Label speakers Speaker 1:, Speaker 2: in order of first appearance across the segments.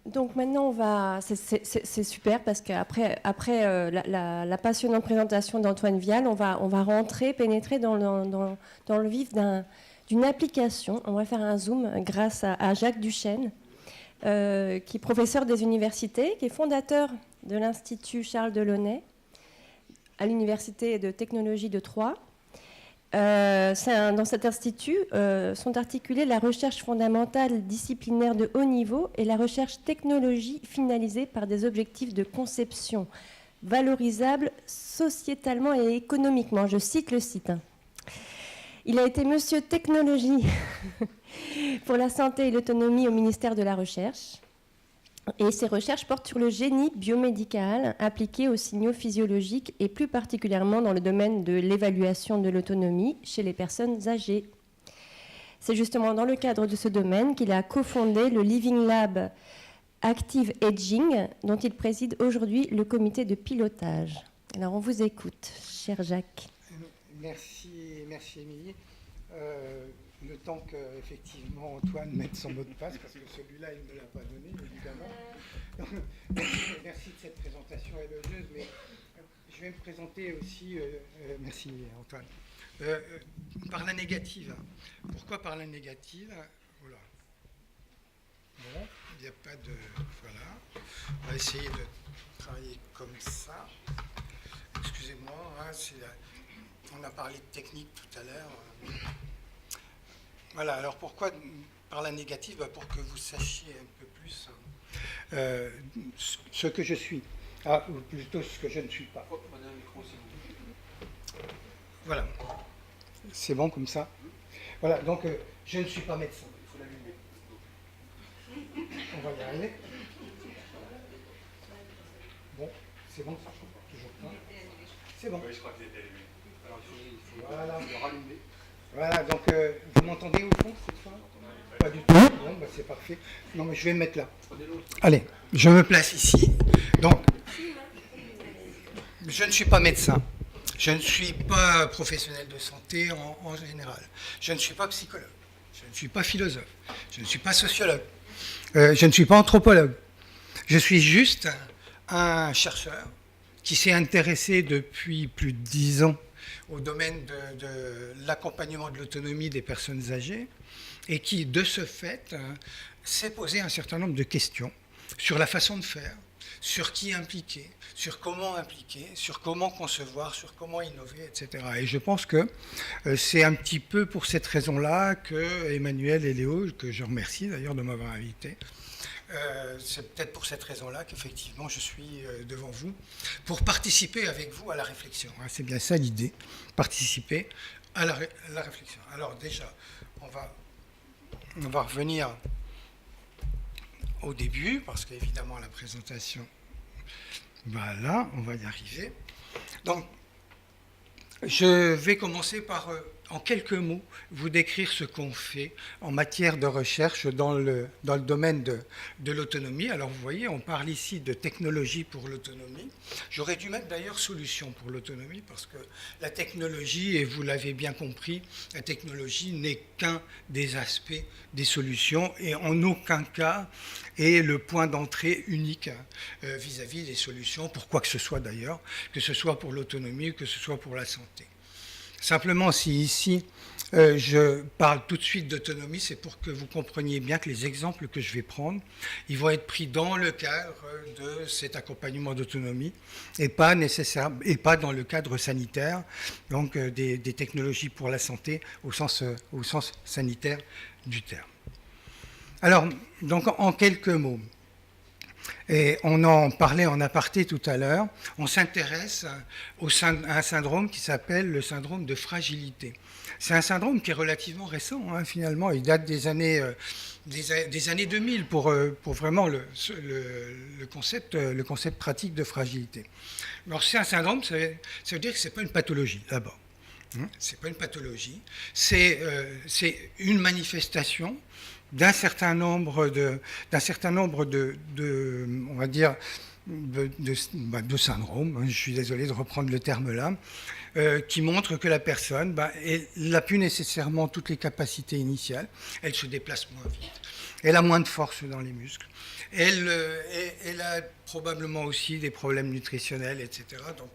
Speaker 1: Donc maintenant, c'est super parce qu'après la passionnante présentation d'Antoine Vial, on va pénétrer dans le vif d'une application. On va faire un zoom grâce à Jacques Duchesne, qui est professeur des universités, qui est fondateur de l'Institut Charles Delaunay à l'Université de technologie de Troyes. Dans cet institut sont articulées la recherche fondamentale disciplinaire de haut niveau et la recherche technologie finalisée par des objectifs de conception valorisables sociétalement et économiquement. Je cite le site. Il a été Monsieur Technologie pour la santé et l'autonomie au ministère de la Recherche. Et ces recherches portent sur le génie biomédical appliqué aux signaux physiologiques et plus particulièrement dans le domaine de l'évaluation de l'autonomie chez les personnes âgées. C'est justement dans le cadre de ce domaine qu'il a cofondé le Living Lab Active Aging, dont il préside aujourd'hui le comité de pilotage. Alors on vous écoute, cher Jacques.
Speaker 2: Merci Émilie. Le temps qu'effectivement Antoine mette son mot de passe, parce que celui-là, il ne me l'a pas donné, évidemment. Merci de cette présentation élogieuse, mais je vais me présenter aussi, merci Antoine, par la négative. Pourquoi par la négative? Voilà. Bon, il n'y a pas de... Voilà. On va essayer de travailler comme ça. Excusez-moi, hein, on a parlé de technique tout à l'heure. Voilà, alors pourquoi par la négative? Pour que vous sachiez un peu plus ce que je suis. Ou plutôt ce que je ne suis pas. Voilà. C'est bon comme ça? Voilà, donc je ne suis pas médecin. Il faut l'allumer. On va y arriver. Bon, c'est bon ça? Toujours pas. C'est bon. Oui, je crois qu'il est allumé. Alors il faut voilà. Le rallumer. Voilà, donc vous m'entendez au fond cette fois? Pas du tout. Bon, bah, c'est parfait. Non, mais je vais me mettre là. Allez, je me place ici. Donc, je ne suis pas médecin. Je ne suis pas professionnel de santé en général. Je ne suis pas psychologue. Je ne suis pas philosophe. Je ne suis pas sociologue. Je ne suis pas anthropologue. Je suis juste un chercheur qui s'est intéressé depuis plus de 10 ans au domaine de l'accompagnement de l'autonomie des personnes âgées et qui, de ce fait, s'est posé un certain nombre de questions sur la façon de faire, sur qui impliquer, sur comment concevoir, sur comment innover, etc. Et je pense que c'est un petit peu pour cette raison-là que Emmanuel et Léo, que je remercie d'ailleurs de m'avoir invité, c'est peut-être pour cette raison-là qu'effectivement je suis devant vous pour participer avec vous à la réflexion. C'est bien ça l'idée, participer à la réflexion. Alors déjà, on va revenir au début, parce qu'évidemment la présentation, voilà, on va y arriver. Donc, je vais commencer par, en quelques mots, vous décrire ce qu'on fait en matière de recherche dans le domaine de l'autonomie. Alors, vous voyez, on parle ici de technologie pour l'autonomie. J'aurais dû mettre d'ailleurs solution pour l'autonomie, parce que la technologie, et vous l'avez bien compris, la technologie n'est qu'un des aspects des solutions, et en aucun cas est le point d'entrée unique vis-à-vis des solutions, pour quoi que ce soit d'ailleurs, que ce soit pour l'autonomie, que ce soit pour la santé. Simplement, si ici, je parle tout de suite d'autonomie, c'est pour que vous compreniez bien que les exemples que je vais prendre, ils vont être pris dans le cadre de cet accompagnement d'autonomie et pas dans le cadre sanitaire, donc des technologies pour la santé au sens sanitaire du terme. Alors, donc en quelques mots, et on en parlait en aparté tout à l'heure, on s'intéresse à un syndrome qui s'appelle le syndrome de fragilité. C'est un syndrome qui est relativement récent, hein, finalement. Il date des années 2000 pour vraiment le concept pratique de fragilité. Alors c'est un syndrome, ça veut dire que ce n'est pas une pathologie, d'abord. Ce n'est pas une pathologie, c'est une manifestation d'un certain nombre de, on va dire, de syndrome, je suis désolé de reprendre le terme là, qui montre que la personne, elle n'a plus nécessairement toutes les capacités initiales, elle se déplace moins vite, elle a moins de force dans les muscles, elle a probablement aussi des problèmes nutritionnels, etc. Donc,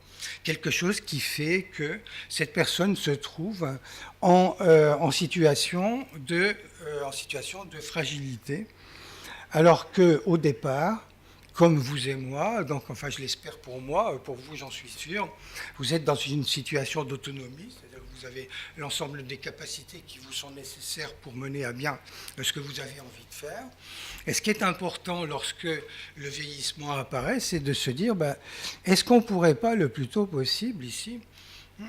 Speaker 2: quelque chose qui fait que cette personne se trouve en situation de fragilité, alors qu'au départ, comme vous et moi, donc enfin je l'espère pour moi, pour vous j'en suis sûr, vous êtes dans une situation d'autonomie, c'est-à-dire que vous avez l'ensemble des capacités qui vous sont nécessaires pour mener à bien ce que vous avez envie de faire. Et ce qui est important lorsque le vieillissement apparaît, c'est de se dire, est-ce qu'on ne pourrait pas le plus tôt possible ici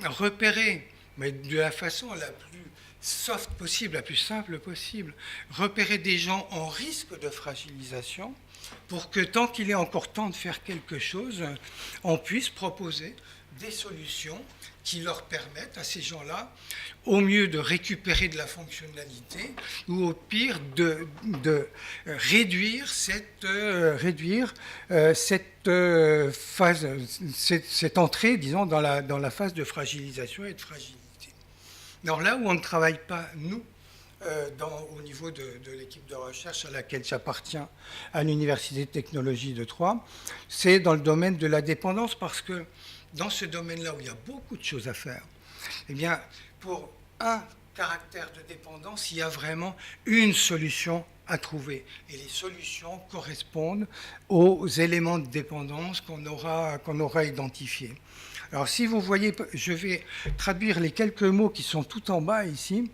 Speaker 2: repérer, mais de la façon la plus soft possible, la plus simple possible, repérer des gens en risque de fragilisation pour que tant qu'il est encore temps de faire quelque chose, on puisse proposer des solutions qui leur permettent à ces gens-là, au mieux de récupérer de la fonctionnalité, ou au pire de réduire cette phase, cette entrée, disons, dans la phase de fragilisation et de fragilité. Alors là où on ne travaille pas, nous, au niveau de l'équipe de recherche à laquelle j'appartiens à l'Université de technologie de Troyes, c'est dans le domaine de la dépendance, parce que dans ce domaine-là où il y a beaucoup de choses à faire, eh bien, pour un caractère de dépendance, il y a vraiment une solution à trouver. Et les solutions correspondent aux éléments de dépendance qu'on aura identifiés. Alors si vous voyez, je vais traduire les quelques mots qui sont tout en bas ici.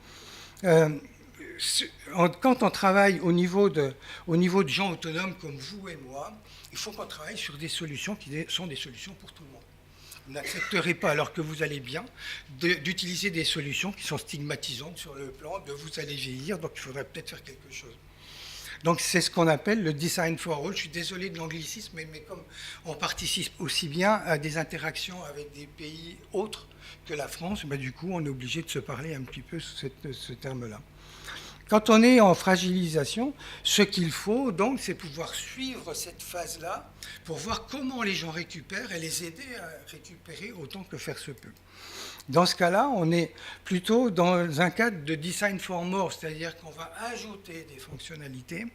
Speaker 2: Quand on travaille au niveau de gens autonomes comme vous et moi, il faut qu'on travaille sur des solutions qui sont des solutions pour tout le monde. Vous n'accepterez pas, alors que vous allez bien, d'utiliser des solutions qui sont stigmatisantes sur le plan de vous allez vieillir, donc il faudrait peut-être faire quelque chose. Donc c'est ce qu'on appelle le design for all. Je suis désolé de l'anglicisme, mais comme on participe aussi bien à des interactions avec des pays autres que la France, du coup on est obligé de se parler un petit peu sous ce terme-là. Quand on est en fragilisation, ce qu'il faut donc, c'est pouvoir suivre cette phase-là pour voir comment les gens récupèrent et les aider à récupérer autant que faire se peut. Dans ce cas-là, on est plutôt dans un cadre de design for more, c'est-à-dire qu'on va ajouter des fonctionnalités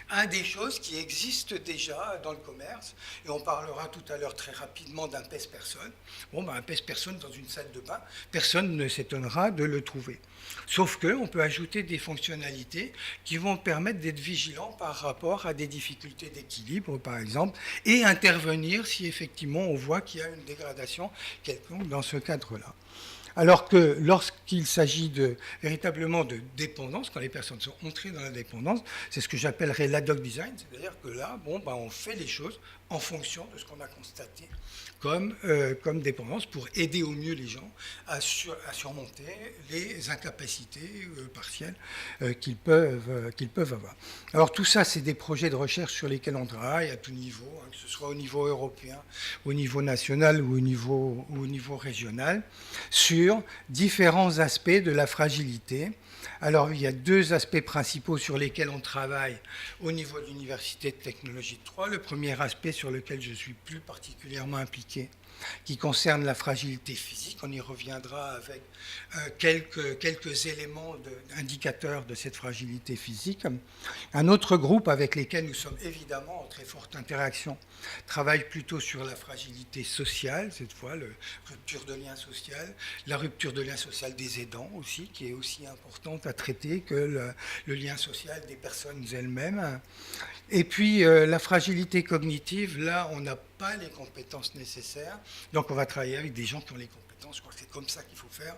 Speaker 2: à des choses qui existent déjà dans le commerce. Et on parlera tout à l'heure très rapidement d'un pèse-personne. Un pèse-personne dans une salle de bain, personne ne s'étonnera de le trouver. Sauf qu'on peut ajouter des fonctionnalités qui vont permettre d'être vigilant par rapport à des difficultés d'équilibre, par exemple, et intervenir si effectivement on voit qu'il y a une dégradation quelconque dans ce cadre-là. Alors que lorsqu'il s'agit véritablement de dépendance, quand les personnes sont entrées dans la dépendance, c'est ce que j'appellerais l'ad hoc design, c'est-à-dire que là, on fait les choses en fonction de ce qu'on a constaté comme dépendance pour aider au mieux les gens à surmonter les incapacités partielles qu'ils peuvent avoir. Alors tout ça, c'est des projets de recherche sur lesquels on travaille à tout niveau, que ce soit au niveau européen, au niveau national ou au niveau régional, sur différents aspects de la fragilité. Alors, il y a deux aspects principaux sur lesquels on travaille au niveau de l'Université de technologie de Troyes. Le premier aspect sur lequel je suis plus particulièrement impliqué, qui concerne la fragilité physique. On y reviendra avec quelques éléments indicateurs de cette fragilité physique. Un autre groupe avec lequel nous sommes évidemment en très forte interaction travaille plutôt sur la fragilité sociale, cette fois, la rupture de lien social, la rupture de lien social des aidants aussi, qui est aussi importante à traiter que le lien social des personnes elles-mêmes. Et puis la fragilité cognitive, là, on n'a pas les compétences nécessaires, donc on va travailler avec des gens qui ont les compétences, je crois que c'est comme ça qu'il faut faire,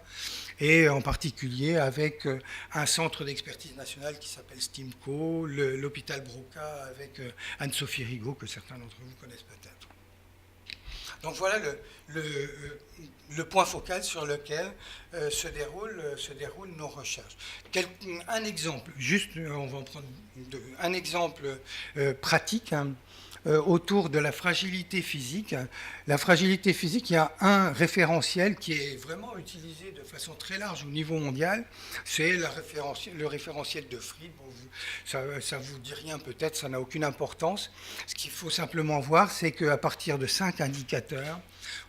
Speaker 2: et en particulier avec un centre d'expertise nationale qui s'appelle STIMCO, l'hôpital Broca avec Anne-Sophie Rigaud, que certains d'entre vous connaissent peut-être. Donc voilà le point focal sur lequel se déroulent nos recherches. Un exemple, juste, on va en prendre un exemple pratique. autour de la fragilité physique. La fragilité physique, il y a un référentiel qui est vraiment utilisé de façon très large au niveau mondial, c'est le référentiel de Fried. Bon, ça ne vous dit rien peut-être, ça n'a aucune importance. Ce qu'il faut simplement voir, c'est qu'à partir de 5 indicateurs,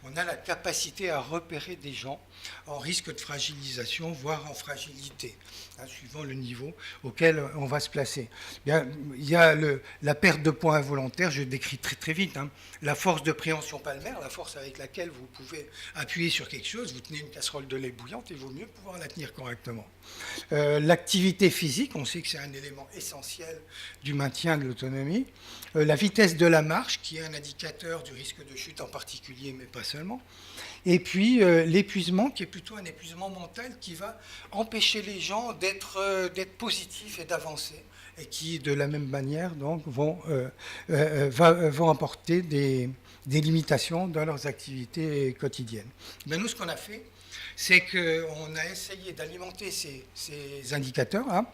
Speaker 2: on a la capacité à repérer des gens en risque de fragilisation, voire en fragilité, hein, suivant le niveau auquel on va se placer. Bien, il y a la perte de poids involontaire, je décris très très vite, hein. La force de préhension palmaire, la force avec laquelle vous pouvez appuyer sur quelque chose, vous tenez une casserole de lait bouillante, il vaut mieux pouvoir la tenir correctement. L'activité physique, on sait que c'est un élément essentiel du maintien de l'autonomie. La vitesse de la marche, qui est un indicateur du risque de chute en particulier, mais pas seulement. Et puis l'épuisement, qui est plutôt un épuisement mental qui va empêcher les gens d'être positifs et d'avancer, et qui, de la même manière, donc, vont apporter des limitations dans leurs activités quotidiennes. Mais nous, ce qu'on a fait, c'est qu'on a essayé d'alimenter ces indicateurs, hein,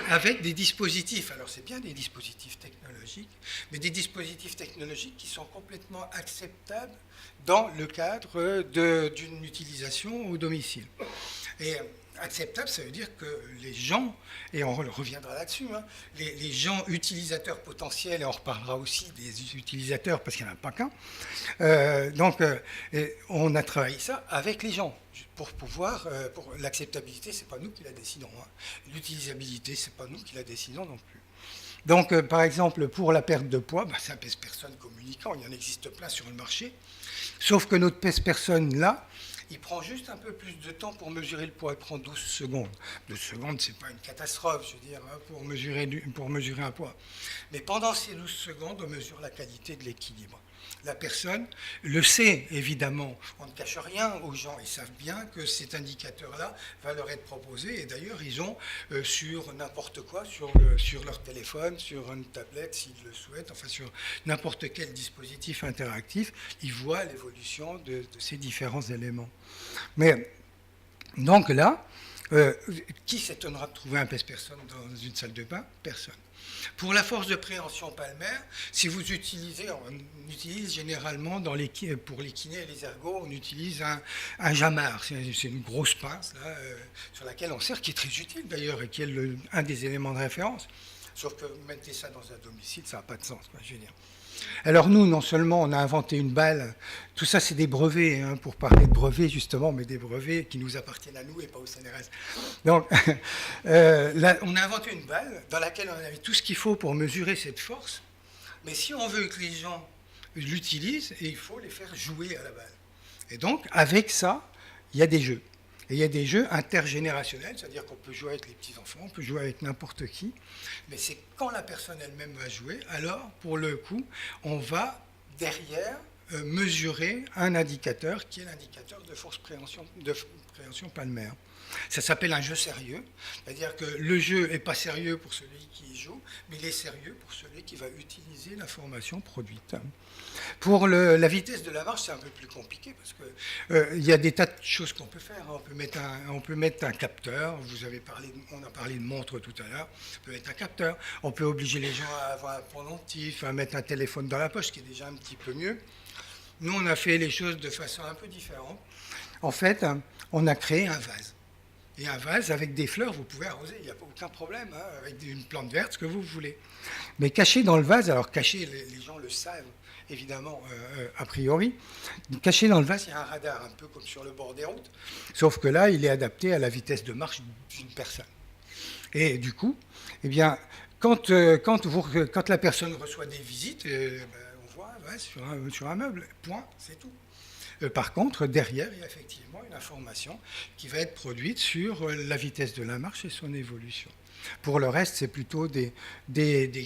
Speaker 2: avec des dispositifs. Alors, c'est bien des dispositifs technologiques, mais des dispositifs technologiques qui sont complètement acceptables dans le cadre d'une utilisation au domicile. Et acceptable, ça veut dire que les gens, et on reviendra là-dessus, hein, les gens utilisateurs potentiels, et on reparlera aussi des utilisateurs parce qu'il n'y en a pas qu'un, on a travaillé ça avec les gens pour pouvoir, pour l'acceptabilité, c'est pas nous qui la décidons, hein. L'utilisabilité, c'est pas nous qui la décidons non plus. Donc, par exemple, pour la perte de poids, c'est un pèse-personne communicant, il y en existe plein sur le marché, sauf que notre pèse-personne là, il prend juste un peu plus de temps pour mesurer le poids. Il prend 12 secondes. 12 secondes, ce n'est pas une catastrophe, je veux dire, hein, pour mesurer un poids. Mais pendant ces 12 secondes, on mesure la qualité de l'équilibre. La personne le sait, évidemment. On ne cache rien aux gens. Ils savent bien que cet indicateur-là va leur être proposé. Et d'ailleurs, ils ont sur n'importe quoi, sur leur téléphone, sur une tablette, s'ils le souhaitent, enfin sur n'importe quel dispositif interactif, ils voient l'évolution de ces différents éléments. Mais donc là, qui s'étonnera de trouver un pèse-personne dans une salle de bain? Personne. Pour la force de préhension palmaire, si vous utilisez, on utilise généralement pour les kinés et les ergos, on utilise un jamar. C'est une grosse pince là, sur laquelle on sert, qui est très utile d'ailleurs et qui est un des éléments de référence. Sauf que mettez ça dans un domicile, ça n'a pas de sens, quoi, je veux dire. Alors nous, non seulement on a inventé une balle, tout ça c'est des brevets, hein, pour parler de brevets justement, mais des brevets qui nous appartiennent à nous et pas au CNRS. Donc là, on a inventé une balle dans laquelle on avait tout ce qu'il faut pour mesurer cette force, mais si on veut que les gens l'utilisent, il faut les faire jouer à la balle. Et donc avec ça, il y a des jeux. Et il y a des jeux intergénérationnels, c'est-à-dire qu'on peut jouer avec les petits-enfants, on peut jouer avec n'importe qui, mais c'est quand la personne elle-même va jouer, alors, pour le coup, on va derrière mesurer un indicateur qui est l'indicateur de force préhension palmaire. Ça s'appelle un jeu sérieux, c'est-à-dire que le jeu n'est pas sérieux pour celui qui joue, mais il est sérieux pour celui qui va utiliser l'information produite. Pour la vitesse de la marche, c'est un peu plus compliqué parce qu'il y a des tas de choses qu'on peut faire. On peut mettre un capteur, on a parlé de montre tout à l'heure, on peut mettre un capteur, on peut obliger les gens à avoir un pendentif, à mettre un téléphone dans la poche, ce qui est déjà un petit peu mieux. Nous, on a fait les choses de façon un peu différente. En fait, on a créé un vase. Et un vase avec des fleurs, vous pouvez arroser, il n'y a aucun problème, hein, avec une plante verte, ce que vous voulez. Mais caché dans le vase, alors caché, les gens le savent, évidemment, a priori, caché dans le vase, il y a un radar, un peu comme sur le bord des routes, sauf que là, il est adapté à la vitesse de marche d'une personne. Et du coup, eh bien, quand la personne reçoit des visites, on voit un vase sur un meuble, point, c'est tout. Par contre, derrière, il y a effectivement une information qui va être produite sur la vitesse de la marche et son évolution. Pour le reste, c'est plutôt des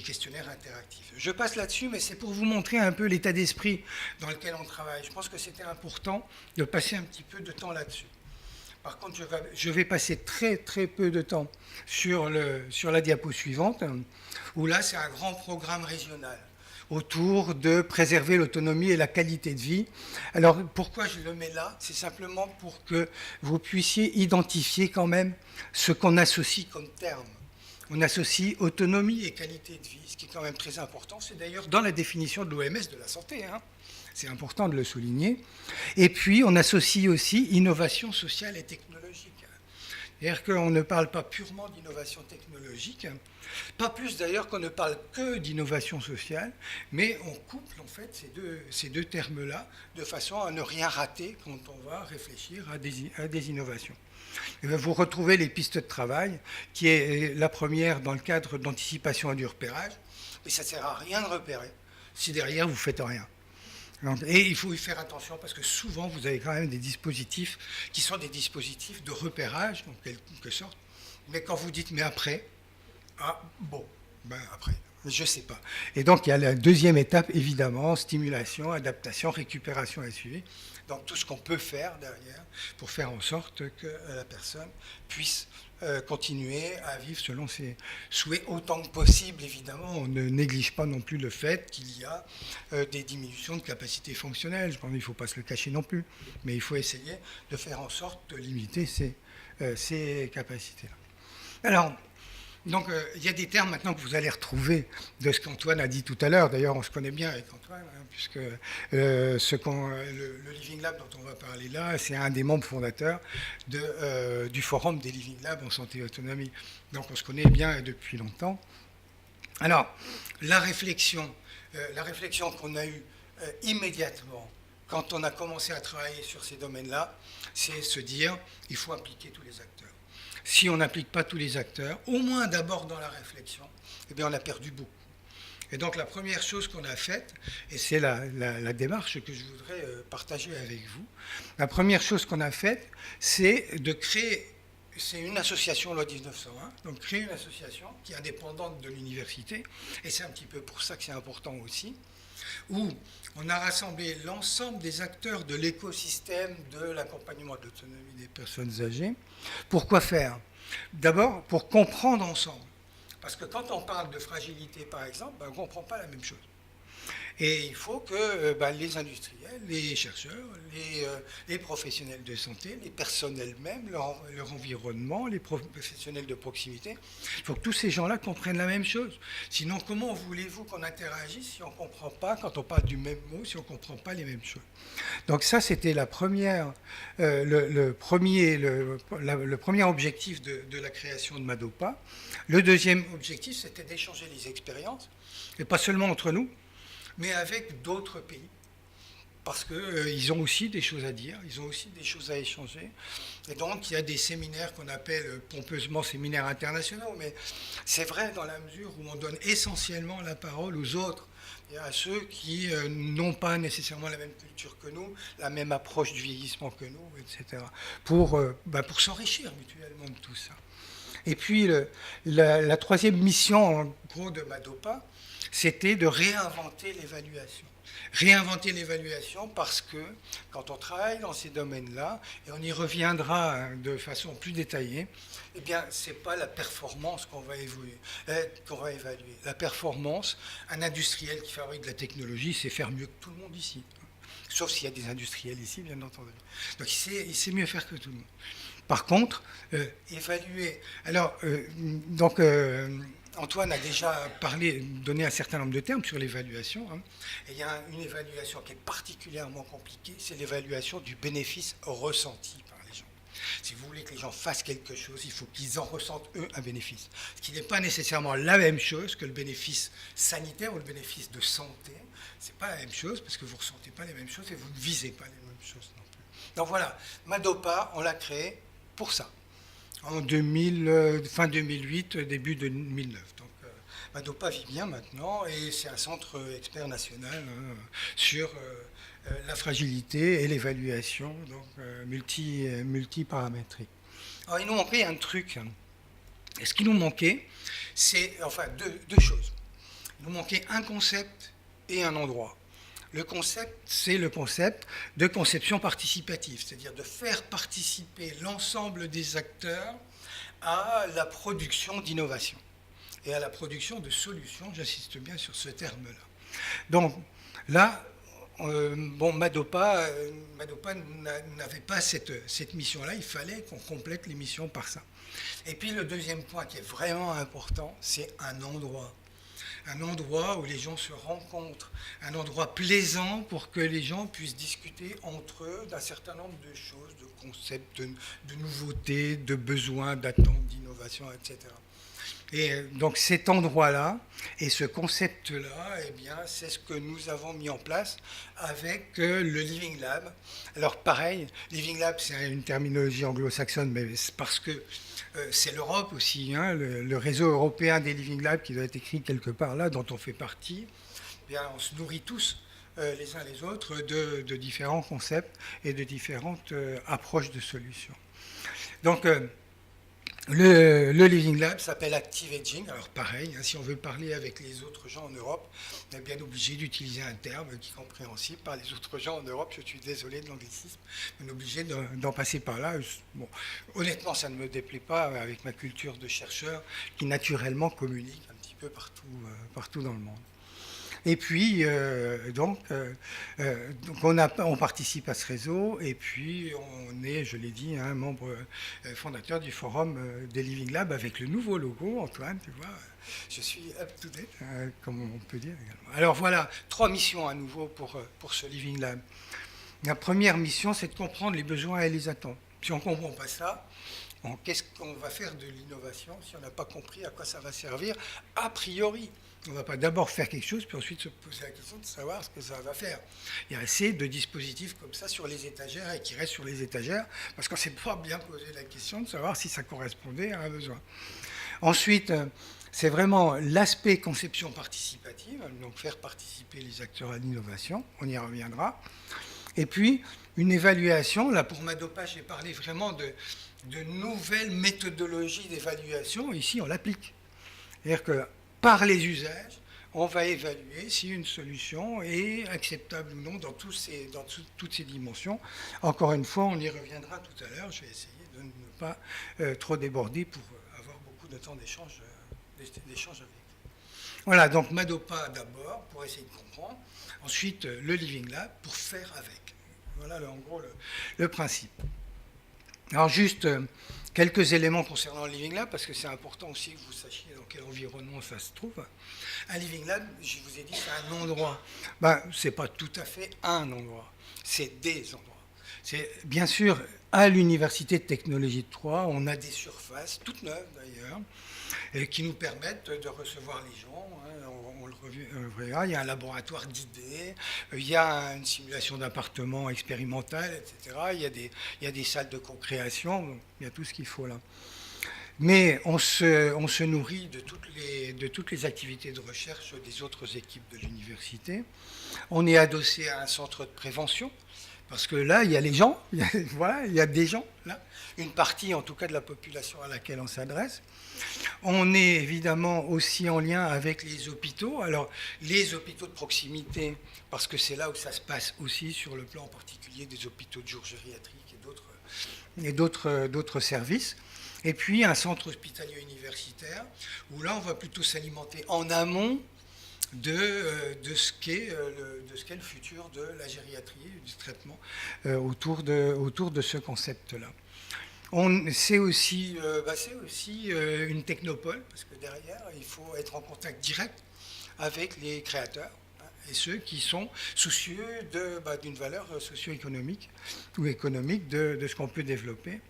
Speaker 2: questionnaires interactifs. Je passe là-dessus, mais c'est pour vous montrer un peu l'état d'esprit dans lequel on travaille. Je pense que c'était important de passer un petit peu de temps là-dessus. Par contre, je vais passer très très peu de temps sur la diapo suivante, où là, c'est un grand programme régional autour de préserver l'autonomie et la qualité de vie. Alors, pourquoi je le mets là? C'est simplement pour que vous puissiez identifier quand même ce qu'on associe comme terme on associe autonomie et qualité de vie, ce qui est quand même très important. C'est d'ailleurs dans la définition de l'OMS de la santé, hein. C'est important de le souligner. Et puis, on associe aussi innovation sociale et technologique. C'est-à-dire qu'on ne parle pas purement d'innovation technologique, pas plus d'ailleurs qu'on ne parle que d'innovation sociale, mais on couple en fait ces deux termes-là de façon à ne rien rater quand on va réfléchir à des innovations. Et vous retrouvez les pistes de travail, qui est la première dans le cadre d'anticipation et du repérage, mais ça ne sert à rien de repérer si derrière vous ne faites rien. Et il faut y faire attention parce que souvent vous avez quand même des dispositifs qui sont des dispositifs de repérage, en quelque sorte, mais quand vous dites mais après, ah bon, ben après, je ne sais pas. Et donc il y a la deuxième étape, évidemment, stimulation, adaptation, récupération et suivi. Donc tout ce qu'on peut faire derrière pour faire en sorte que la personne puisse continuer à vivre selon ses souhaits autant que possible. Évidemment, on ne néglige pas non plus le fait qu'il y a des diminutions de capacité fonctionnelle. Je pense qu'il ne faut pas se le cacher non plus, mais il faut essayer de faire en sorte de limiter ces capacités-là. Alors, donc, il y a des termes maintenant que vous allez retrouver de ce qu'Antoine a dit tout à l'heure. D'ailleurs, on se connaît bien avec Antoine, hein, puisque le Living Lab dont on va parler là, c'est un des membres fondateurs du forum des Living Labs en santé et autonomie. Donc, on se connaît bien depuis longtemps. Alors, la réflexion qu'on a eue immédiatement quand on a commencé à travailler sur ces domaines-là, c'est se dire il faut impliquer tous les acteurs. Si on n'implique pas tous les acteurs, au moins d'abord dans la réflexion, eh bien on a perdu beaucoup. Et donc la première chose qu'on a faite, et c'est la démarche que je voudrais partager avec vous, la première chose qu'on a faite, c'est de créer, c'est une association loi 1901, donc créer une association qui est indépendante de l'université, et c'est un petit peu pour ça que c'est important aussi, où on a rassemblé l'ensemble des acteurs de l'écosystème de l'accompagnement de l'autonomie des personnes âgées. Pourquoi faire? D'abord, pour comprendre ensemble. Parce que quand on parle de fragilité, par exemple, on ne comprend pas la même chose. Et il faut que les industriels, les chercheurs, les professionnels de santé, les personnes elles-mêmes, leur environnement, les professionnels de proximité, il faut que tous ces gens-là comprennent la même chose. Sinon, comment voulez-vous qu'on interagisse si on ne comprend pas, quand on parle du même mot, si on ne comprend pas les mêmes choses? Donc ça, c'était le premier objectif de la création de Madopa. Le deuxième objectif, c'était d'échanger les expériences, et pas seulement entre nous, mais avec d'autres pays, parce qu'ils ont aussi des choses à dire, ils ont aussi des choses à échanger. Et donc, il y a des séminaires qu'on appelle pompeusement séminaires internationaux, mais c'est vrai dans la mesure où on donne essentiellement la parole aux autres, et à ceux qui n'ont pas nécessairement la même culture que nous, la même approche du vieillissement que nous, etc., pour s'enrichir mutuellement de tout ça. Et puis, la troisième mission, en gros, de Madopa, c'était de réinventer l'évaluation. Réinventer l'évaluation parce que quand on travaille dans ces domaines-là, et on y reviendra de façon plus détaillée, eh bien, ce n'est pas la performance qu'on va évaluer. La performance, un industriel qui fabrique de la technologie, c'est faire mieux que tout le monde ici. Sauf s'il y a des industriels ici, bien entendu. Donc, il sait mieux faire que tout le monde. Par contre, évaluer... Alors, Antoine a déjà donné un certain nombre de termes sur l'évaluation. Hein. Et il y a une évaluation qui est particulièrement compliquée, c'est l'évaluation du bénéfice ressenti par les gens. Si vous voulez que les gens fassent quelque chose, il faut qu'ils en ressentent, eux, un bénéfice. Ce qui n'est pas nécessairement la même chose que le bénéfice sanitaire ou le bénéfice de santé. Ce n'est pas la même chose, parce que vous ne ressentez pas les mêmes choses et vous ne visez pas les mêmes choses non plus. Donc voilà, Madopa, on l'a créé pour ça. En fin 2008, début 2009. Donc, Madopa vit bien maintenant et c'est un centre expert national sur la fragilité et l'évaluation, donc multiparamétrique. Alors, il nous manquait un truc. Et ce qui nous manquait, c'est deux choses. Il nous manquait un concept et un endroit. Le concept, c'est le concept de conception participative, c'est-à-dire de faire participer l'ensemble des acteurs à la production d'innovation et à la production de solutions, j'insiste bien sur ce terme-là. Donc là, bon, Madopa n'avait pas cette mission-là, il fallait qu'on complète les missions par ça. Et puis le deuxième point qui est vraiment important, c'est un endroit. Un endroit où les gens se rencontrent, un endroit plaisant pour que les gens puissent discuter entre eux d'un certain nombre de choses, de concepts, de nouveautés, de besoins, d'attentes, d'innovation, etc. Et donc cet endroit-là et ce concept-là, eh bien, c'est ce que nous avons mis en place avec le Living Lab. Alors pareil, Living Lab, c'est une terminologie anglo-saxonne, mais c'est parce que c'est l'Europe aussi, hein, le réseau européen des Living Labs qui doit être écrit quelque part là, dont on fait partie. Eh bien, on se nourrit tous les uns les autres de différents concepts et de différentes approches de solutions. Donc, le Living Lab s'appelle Active Aging. Alors pareil, hein, si on veut parler avec les autres gens en Europe, on est bien obligé d'utiliser un terme qui est compréhensible par les autres gens en Europe. Je suis désolé de l'anglicisme, on est obligé d'en passer par là. Bon, honnêtement, ça ne me déplaît pas avec ma culture de chercheur qui naturellement communique un petit peu partout dans le monde. Et puis, donc on participe à ce réseau, et puis on est, je l'ai dit, un membre fondateur du forum des Living Labs avec le nouveau logo, Antoine, tu vois, je suis up-to-date, comme on peut dire également. Alors voilà, 3 missions à nouveau pour ce Living Lab. La première mission, c'est de comprendre les besoins et les attentes. Si on ne comprend pas ça, qu'est-ce qu'on va faire de l'innovation si on n'a pas compris à quoi ça va servir a priori? On ne va pas d'abord faire quelque chose, puis ensuite se poser la question de savoir ce que ça va faire. Il y a assez de dispositifs comme ça sur les étagères et qui restent sur les étagères, parce qu'on ne s'est pas bien posé la question de savoir si ça correspondait à un besoin. Ensuite, c'est vraiment l'aspect conception participative, donc faire participer les acteurs à l'innovation, on y reviendra. Et puis, une évaluation, là pour Madopa, j'ai parlé vraiment de nouvelles méthodologies d'évaluation, ici on l'applique. C'est-à-dire que par les usages, on va évaluer si une solution est acceptable ou non dans toutes ces dimensions. Encore une fois, on y reviendra tout à l'heure. Je vais essayer de ne pas trop déborder pour avoir beaucoup de temps d'échange avec vous. Voilà, donc Madopa d'abord, pour essayer de comprendre. Ensuite, le Living Lab, pour faire avec. Voilà en gros le principe. Alors juste quelques éléments concernant le Living Lab, parce que c'est important aussi que vous sachiez dans quel environnement ça se trouve. Un Living Lab, je vous ai dit, c'est un endroit. Ce n'est pas tout à fait un endroit, c'est des endroits. C'est bien sûr à l'Université de Technologie de Troyes, on a des surfaces, toutes neuves d'ailleurs, qui nous permettent de recevoir les gens. On le verra, il y a un laboratoire d'idées, il y a une simulation d'appartements expérimentale, etc. Il y a des salles de co-création, il y a tout ce qu'il faut là. Mais on se nourrit de toutes les activités de recherche des autres équipes de l'université. On est adossé à un centre de prévention, parce que là, il y a les gens, il y a des gens, là, une partie en tout cas de la population à laquelle on s'adresse. On est évidemment aussi en lien avec les hôpitaux. Alors, les hôpitaux de proximité, parce que c'est là où ça se passe aussi sur le plan en particulier des hôpitaux de jour gériatriques et d'autres services. Et puis, un centre hospitalier universitaire, où là, on va plutôt s'alimenter en amont de ce qu'est le futur de la gériatrie, du traitement autour de ce concept-là. C'est aussi une technopole, parce que derrière, il faut être en contact direct avec les créateurs et ceux qui sont soucieux d'une valeur socio-économique ou économique de ce qu'on peut développer.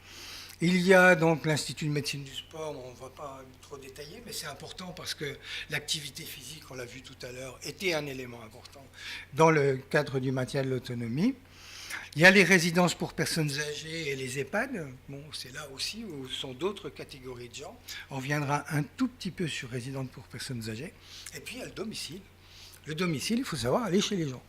Speaker 2: Il y a donc l'Institut de médecine du sport, on ne va pas trop détailler, mais c'est important parce que l'activité physique, on l'a vu tout à l'heure, était un élément important dans le cadre du maintien de l'autonomie. Il y a les résidences pour personnes âgées et les EHPAD. Bon, c'est là aussi où ce sont d'autres catégories de gens. On reviendra un tout petit peu sur résidences pour personnes âgées. Et puis il y a le domicile. Le domicile, il faut savoir aller chez les gens.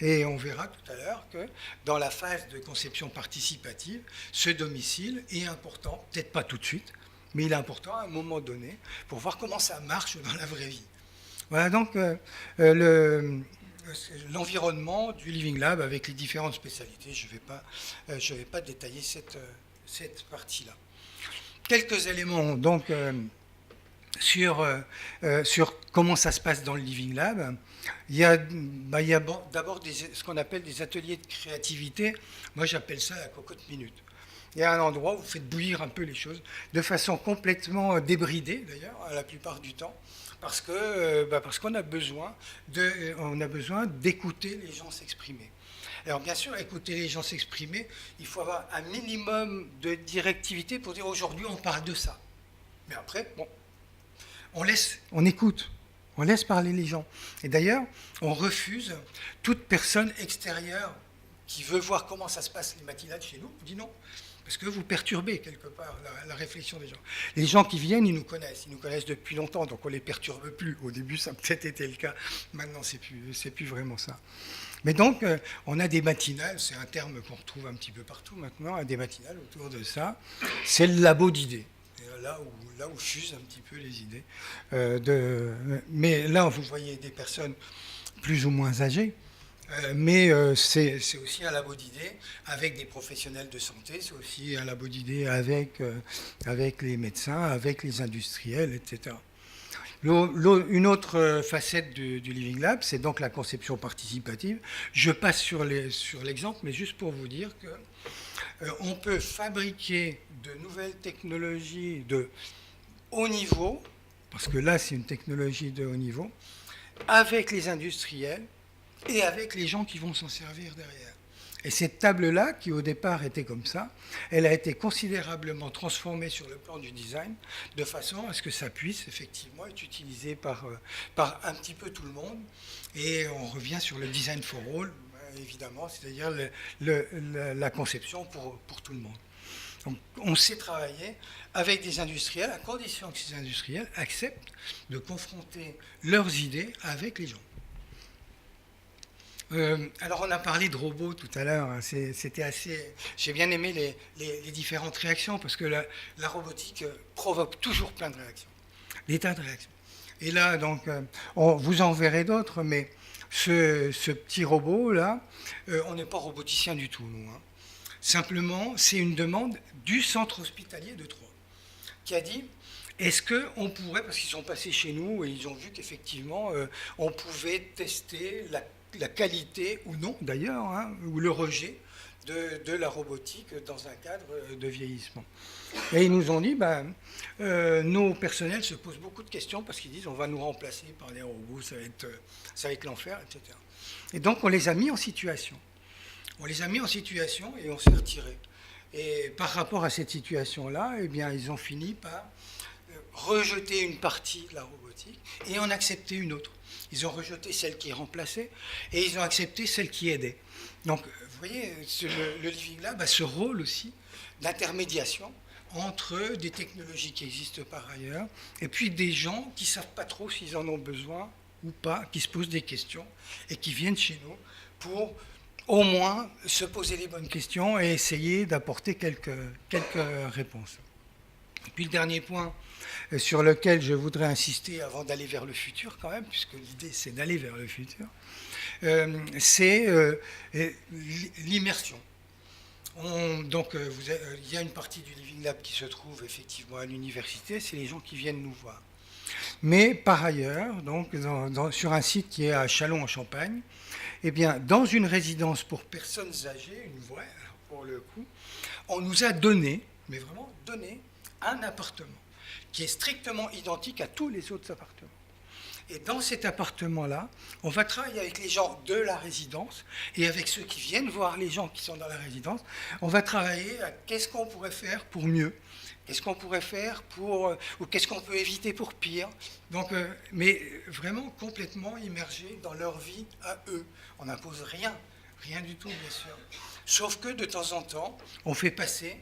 Speaker 2: Et on verra tout à l'heure que dans la phase de conception participative, ce domicile est important, peut-être pas tout de suite, mais il est important à un moment donné pour voir comment ça marche dans la vraie vie. Voilà donc l'environnement du Living Lab avec les différentes spécialités. Je ne vais pas détailler cette partie-là. Quelques éléments donc sur comment ça se passe dans le Living Lab. Il y a d'abord ce qu'on appelle des ateliers de créativité. Moi, j'appelle ça la cocotte minute. Il y a un endroit où vous faites bouillir un peu les choses, de façon complètement débridée, d'ailleurs, la plupart du temps, parce qu'on a besoin d'écouter les gens s'exprimer. Alors, bien sûr, écouter les gens s'exprimer, il faut avoir un minimum de directivité pour dire aujourd'hui, on parle de ça. Mais après, bon, on écoute, on laisse parler les gens. Et d'ailleurs, on refuse toute personne extérieure qui veut voir comment ça se passe les matinales chez nous, on dit non, parce que vous perturbez quelque part la réflexion des gens. Les gens qui viennent, ils nous connaissent depuis longtemps, donc on ne les perturbe plus. Au début, ça a peut-être été le cas, maintenant, c'est plus vraiment ça. Mais donc, on a des matinales, c'est un terme qu'on retrouve un petit peu partout maintenant, des matinales autour de ça, c'est le labo d'idées. Là où fusent un petit peu les idées. Mais là, vous voyez des personnes plus ou moins âgées, mais c'est aussi un labo d'idées avec des professionnels de santé, c'est aussi un labo d'idées avec les médecins, avec les industriels, etc. Une autre facette du Living Lab, c'est donc la conception participative. Je passe sur l'exemple, mais juste pour vous dire que on peut fabriquer de nouvelles technologies de haut niveau, parce que là c'est une technologie de haut niveau, avec les industriels et avec les gens qui vont s'en servir derrière. Et cette table-là, qui au départ était comme ça, elle a été considérablement transformée sur le plan du design, de façon à ce que ça puisse effectivement être utilisé par un petit peu tout le monde. Et on revient sur le design for all, évidemment, c'est-à-dire la conception pour tout le monde. Donc, on sait travailler avec des industriels, à condition que ces industriels acceptent de confronter leurs idées avec les gens. Alors, on a parlé de robots tout à l'heure. Hein, c'était assez. J'ai bien aimé les différentes réactions parce que la robotique provoque toujours plein de réactions, des tas de réactions. Et là, donc, vous en verrez d'autres, mais ce petit robot-là, on n'est pas roboticien du tout, nous. Hein. Simplement, c'est une demande du centre hospitalier de Troyes qui a dit est-ce qu'on pourrait, parce qu'ils sont passés chez nous et ils ont vu qu'effectivement, on pouvait tester la qualité, ou non d'ailleurs, hein, ou le rejet de la robotique dans un cadre de vieillissement. Et ils nous ont dit, nos personnels se posent beaucoup de questions parce qu'ils disent on va nous remplacer par des robots, ça va être l'enfer, etc. Et donc on les a mis en situation. On les a mis en situation et on s'est retiré. Et par rapport à cette situation-là, eh bien, ils ont fini par rejeter une partie de la robotique et en accepter une autre. Ils ont rejeté celle qui remplaçait et ils ont accepté celle qui aidait. Donc, vous voyez, le Living Lab a ce rôle aussi d'intermédiation entre des technologies qui existent par ailleurs et puis des gens qui ne savent pas trop s'ils en ont besoin ou pas, qui se posent des questions et qui viennent chez nous pour au moins se poser les bonnes questions et essayer d'apporter quelques réponses. Et puis le dernier point sur lequel je voudrais insister avant d'aller vers le futur quand même, puisque l'idée c'est d'aller vers le futur, c'est l'immersion. Donc il y a une partie du Living Lab qui se trouve effectivement à l'université, c'est les gens qui viennent nous voir. Mais par ailleurs, donc, sur un site qui est à Châlons-en-Champagne, eh bien, dans une résidence pour personnes âgées, une vraie pour le coup, on nous a donné, mais vraiment donné, un appartement qui est strictement identique à tous les autres appartements. Et dans cet appartement-là, on va travailler avec les gens de la résidence et avec ceux qui viennent voir les gens qui sont dans la résidence. On va travailler à qu'est-ce qu'on pourrait faire pour mieux, qu'est-ce qu'on pourrait faire pour, ou qu'est-ce qu'on peut éviter pour pire. Donc, mais vraiment complètement immergés dans leur vie à eux. On n'impose rien du tout, bien sûr. Sauf que de temps en temps, on fait passer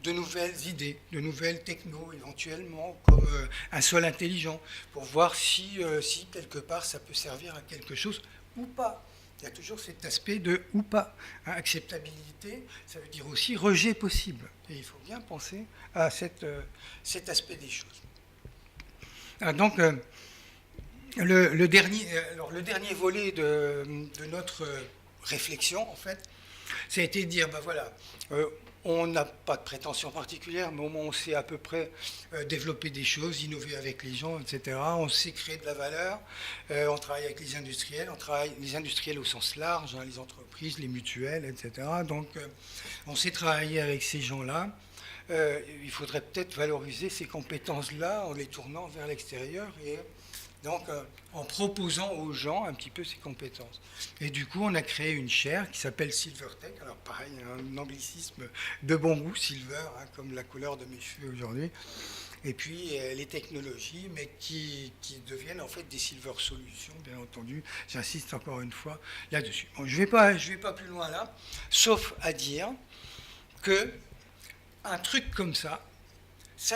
Speaker 2: de nouvelles idées, de nouvelles technos éventuellement, comme un sol intelligent, pour voir si quelque part ça peut servir à quelque chose ou pas. Il y a toujours cet aspect de ou pas. Hein, acceptabilité, ça veut dire aussi rejet possible. Et il faut bien penser à cet aspect des choses. Ah, donc, le dernier volet de notre réflexion, en fait, ça a été de dire, ben voilà, On n'a pas de prétention particulière, mais au moins on sait à peu près développer des choses, innover avec les gens, etc. On sait créer de la valeur. On travaille avec les industriels, on travaille les industriels au sens large, hein, les entreprises, les mutuelles, etc. Donc on sait travailler avec ces gens-là. Il faudrait peut-être valoriser ces compétences-là en les tournant vers l'extérieur et donc en proposant aux gens un petit peu ces compétences. Et du coup, on a créé une chaire qui s'appelle SilverTech. Alors pareil, un anglicisme de bon goût, silver, hein, comme la couleur de mes cheveux aujourd'hui. Et puis les technologies, mais qui deviennent en fait des silver solutions, bien entendu. J'insiste encore une fois là-dessus. Bon, je vais pas plus loin là, sauf à dire que un truc comme ça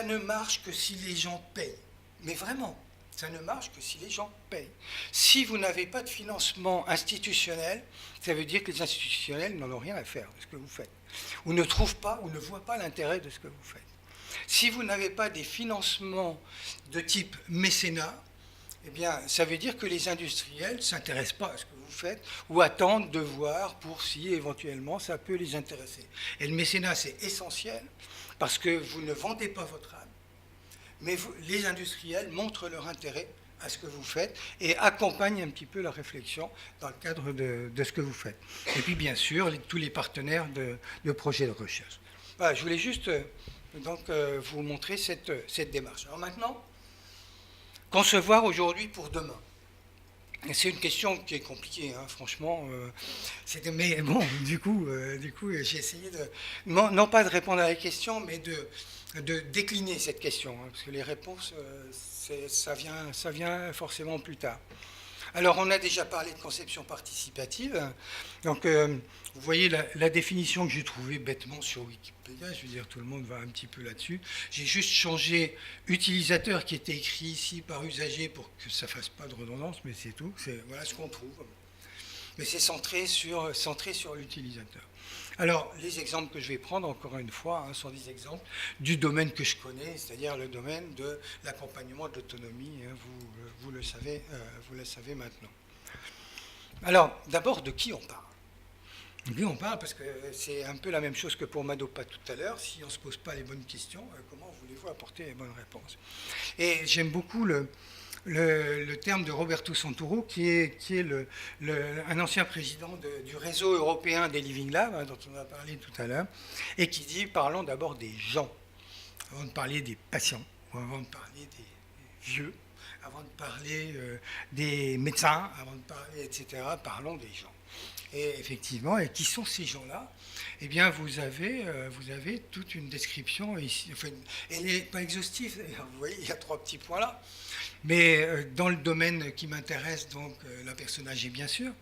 Speaker 2: ne marche que si les gens payent. Mais vraiment, ça ne marche que si les gens payent. Si vous n'avez pas de financement institutionnel, ça veut dire que les institutionnels n'en ont rien à faire de ce que vous faites. Ou ne trouvent pas, ou ne voient pas l'intérêt de ce que vous faites. Si vous n'avez pas des financements de type mécénat, eh bien, ça veut dire que les industriels ne s'intéressent pas à ce que vous faites ou attendent de voir pour si éventuellement ça peut les intéresser. Et le mécénat, c'est essentiel parce que vous ne vendez pas votre âme, mais les industriels montrent leur intérêt à ce que vous faites et accompagnent un petit peu la réflexion dans le cadre de ce que vous faites. Et puis, bien sûr, tous les partenaires de projets de recherche. Voilà, je voulais juste vous montrer cette démarche. Alors maintenant, concevoir aujourd'hui pour demain. C'est une question qui est compliquée, hein, franchement. Mais bon, du coup j'ai essayé non pas de répondre à la question, mais de décliner cette question, hein, parce que les réponses, ça vient forcément plus tard. Alors, on a déjà parlé de conception participative. Donc, vous voyez la définition que j'ai trouvée bêtement sur Wikipédia. Je veux dire, tout le monde va un petit peu là-dessus. J'ai juste changé utilisateur qui était écrit ici par usager pour que ça ne fasse pas de redondance, mais c'est tout. Voilà ce qu'on trouve. Mais c'est centré sur l'utilisateur. Alors, les exemples que je vais prendre, encore une fois, hein, sont des exemples du domaine que je connais, c'est-à-dire le domaine de l'accompagnement de l'autonomie. Hein, vous le savez maintenant. Alors, d'abord, de qui on parle? De qui on parle, parce que c'est un peu la même chose que pour Madopa tout à l'heure. Si on ne se pose pas les bonnes questions, comment voulez-vous apporter les bonnes réponses? Et j'aime beaucoup le terme de Roberto Santoro, qui est un ancien président du réseau européen des Living Labs, hein, dont on a parlé tout à l'heure, et qui dit, parlons d'abord des gens, avant de parler des patients, ou avant de parler des vieux, avant de parler des médecins, avant de parler, etc., parlons des gens. Et effectivement, et qui sont ces gens-là? Eh bien, vous avez toute une description ici. Enfin, elle n'est pas exhaustive, d'ailleurs. Vous voyez, il y a 3 petits points là. Mais dans le domaine qui m'intéresse, donc la personne âgée, bien sûr,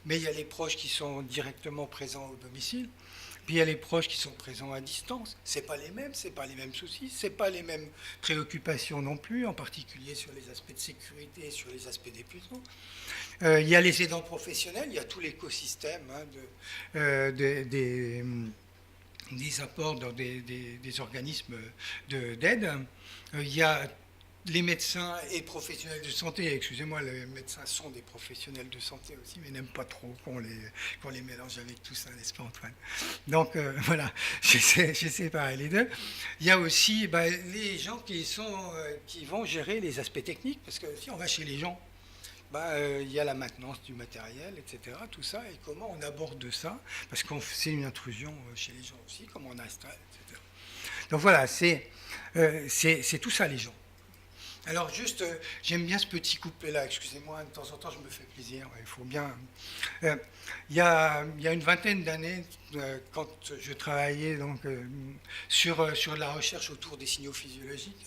Speaker 2: mais il y a les proches qui sont directement présents au domicile, puis il y a les proches qui sont présents à distance. Ce n'est pas les mêmes, ce n'est pas les mêmes soucis, ce n'est pas les mêmes préoccupations non plus, en particulier sur les aspects de sécurité et sur les aspects d'épuisement. Il y a les aidants professionnels, il y a tout l'écosystème hein, des apports dans des organismes d'aide. Il y a les médecins et professionnels de santé, excusez-moi, les médecins sont des professionnels de santé aussi, mais n'aiment pas trop qu'on les mélange avec tout ça, n'est-ce pas Antoine? Donc voilà, j'ai séparé les deux. Il y a aussi les gens qui vont gérer les aspects techniques, parce que si on va chez les gens, il y a la maintenance du matériel, etc., tout ça, et comment on aborde ça, parce que c'est une intrusion chez les gens aussi, comment on installe, etc. Donc voilà, c'est tout ça les gens. Alors juste, j'aime bien ce petit couplet-là, excusez-moi, de temps en temps je me fais plaisir, il faut bien... il y a une vingtaine d'années, quand je travaillais donc, sur la recherche autour des signaux physiologiques,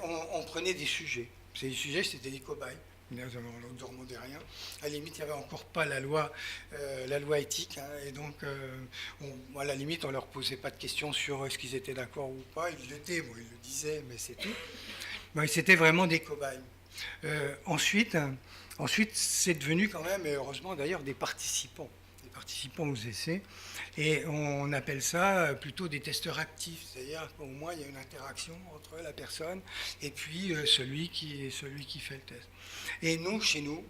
Speaker 2: on prenait des sujets. Ces sujets, c'était des cobayes. On ne demandait rien. À la limite, il n'y avait encore pas la loi éthique, hein, et donc à la limite, on ne leur posait pas de questions sur est-ce qu'ils étaient d'accord ou pas. Ils l'étaient, bon, ils le disaient, mais c'est tout. C'était vraiment des cobayes. Ensuite, c'est devenu quand même, et heureusement d'ailleurs, des participants aux essais, et on appelle ça plutôt des testeurs actifs, c'est-à-dire qu'au moins il y a une interaction entre la personne et puis celui qui fait le test. Et nous, chez nous,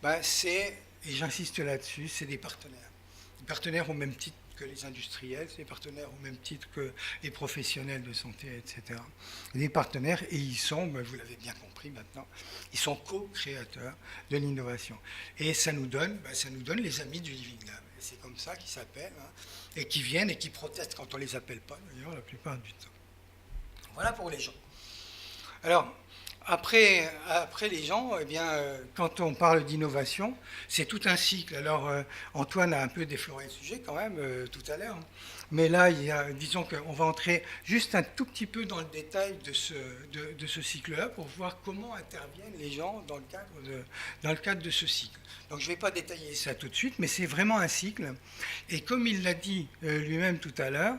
Speaker 2: et j'insiste là-dessus, c'est des partenaires. Des partenaires au même titre que les industriels, c'est des partenaires au même titre que les professionnels de santé, etc. Des partenaires, et ils sont, vous l'avez bien compris maintenant, ils sont co-créateurs de l'innovation. Et ça nous donne les amis du Living Lab. Et c'est comme ça qu'ils s'appellent, et qui viennent et qui protestent quand on ne les appelle pas, d'ailleurs, la plupart du temps. Voilà pour les gens. Alors, après les gens, eh bien, quand on parle d'innovation, c'est tout un cycle. Alors, Antoine a un peu défloré le sujet quand même tout à l'heure. Mais là, disons qu'on va entrer juste un tout petit peu dans le détail de ce cycle-là pour voir comment interviennent les gens dans le cadre de ce cycle. Donc, je ne vais pas détailler ça tout de suite, mais c'est vraiment un cycle. Et comme il l'a dit lui-même tout à l'heure,